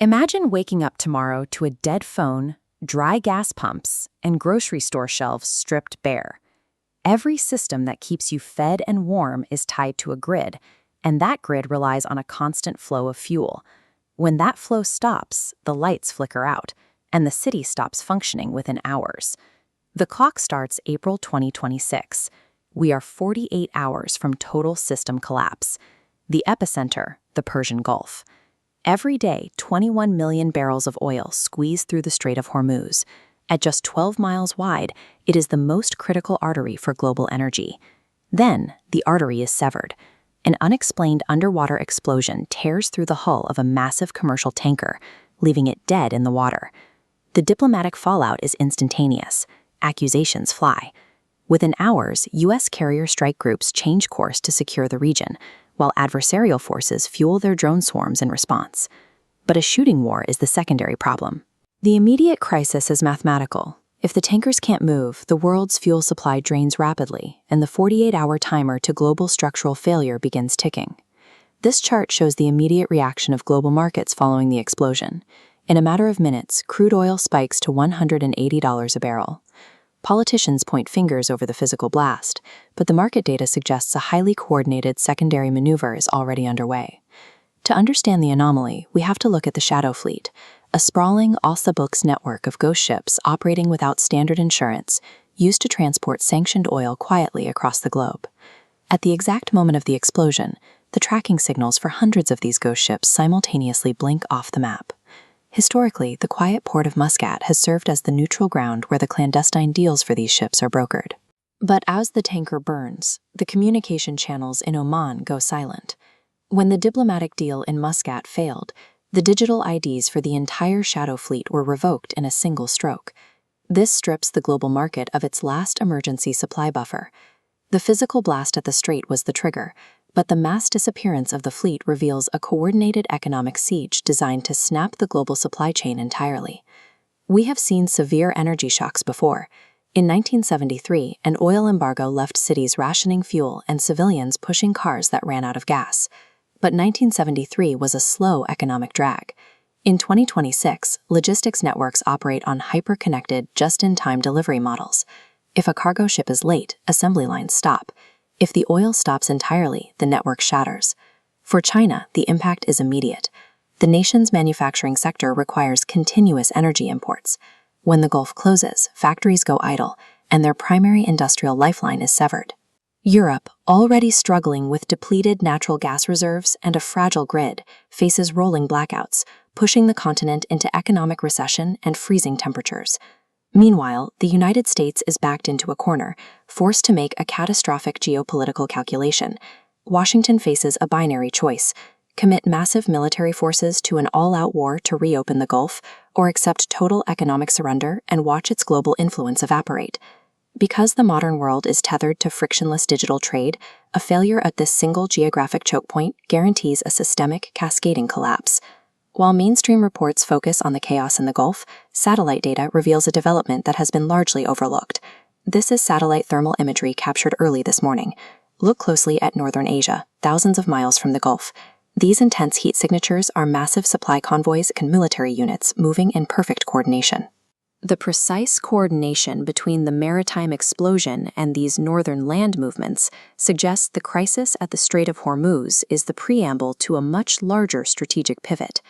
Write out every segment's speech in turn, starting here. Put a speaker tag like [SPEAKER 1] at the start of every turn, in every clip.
[SPEAKER 1] Imagine waking up tomorrow to a dead phone, dry gas pumps, and grocery store shelves stripped bare. Every system that keeps you fed and warm is tied to a grid, and that grid relies on a constant flow of fuel. When that flow stops, the lights flicker out, and the city stops functioning within hours. The clock starts April 2026. We are 48 hours from total system collapse. The epicenter, the Persian Gulf. Every day, 21 million barrels of oil squeeze through the Strait of Hormuz. At just 12 miles wide, it is the most critical artery for global energy. Then, the artery is severed. An unexplained underwater explosion tears through the hull of a massive commercial tanker, leaving it dead in the water. The diplomatic fallout is instantaneous. Accusations fly. Within hours, U.S. carrier strike groups change course to secure the region, while adversarial forces fuel their drone swarms in response. But a shooting war is the secondary problem. The immediate crisis is mathematical. If the tankers can't move, the world's fuel supply drains rapidly, and the 48-hour timer to global structural failure begins ticking. This chart shows the immediate reaction of global markets following the explosion. In a matter of minutes, crude oil spikes to $180 a barrel. Politicians point fingers over the physical blast, but the market data suggests a highly coordinated secondary maneuver is already underway. To understand the anomaly, we have to look at the shadow fleet, a sprawling off-the-books network of ghost ships operating without standard insurance, used to transport sanctioned oil quietly across the globe. At the exact moment of the explosion, the tracking signals for hundreds of these ghost ships simultaneously blink off the map. Historically, the quiet port of Muscat has served as the neutral ground where the clandestine deals for these ships are brokered. But as the tanker burns, the communication channels in Oman go silent. When the diplomatic deal in Muscat failed, the digital IDs for the entire shadow fleet were revoked in a single stroke. This strips the global market of its last emergency supply buffer. The physical blast at the strait was the trigger, but the mass disappearance of the fleet reveals a coordinated economic siege designed to snap the global supply chain entirely. We have seen severe energy shocks before. In 1973, an oil embargo left cities rationing fuel and civilians pushing cars that ran out of gas. But 1973 was a slow economic drag. In 2026, logistics networks operate on hyper-connected, just-in-time delivery models. If a cargo ship is late, assembly lines stop. If the oil stops entirely, the network shatters. For China, the impact is immediate. The nation's manufacturing sector requires continuous energy imports. When the Gulf closes, factories go idle, and their primary industrial lifeline is severed. Europe, already struggling with depleted natural gas reserves and a fragile grid, faces rolling blackouts, pushing the continent into economic recession and freezing temperatures. Meanwhile, the United States is backed into a corner, forced to make a catastrophic geopolitical calculation. Washington faces a binary choice: commit massive military forces to an all-out war to reopen the Gulf, or accept total economic surrender and watch its global influence evaporate. Because the modern world is tethered to frictionless digital trade, a failure at this single geographic choke point guarantees a systemic, cascading collapse. While mainstream reports focus on the chaos in the Gulf, satellite data reveals a development that has been largely overlooked. This is satellite thermal imagery captured early this morning. Look closely at northern Asia, thousands of miles from the Gulf. These intense heat signatures are massive supply convoys and military units moving in perfect coordination. The precise coordination between the maritime explosion and these northern land movements suggests the crisis at the Strait of Hormuz is the preamble to a much larger strategic pivot.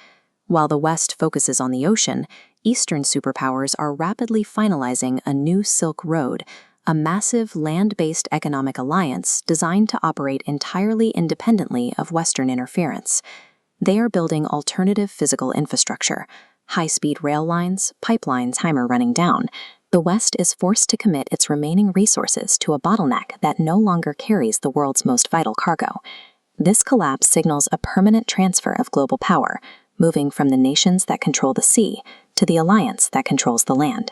[SPEAKER 1] While the West focuses on the ocean, Eastern superpowers are rapidly finalizing a new Silk Road, a massive land-based economic alliance designed to operate entirely independently of Western interference. They are building alternative physical infrastructure, high-speed rail lines, pipelines Heimer running down. The West is forced to commit its remaining resources to a bottleneck that no longer carries the world's most vital cargo. This collapse signals a permanent transfer of global power, moving from the nations that control the sea to the alliance that controls the land.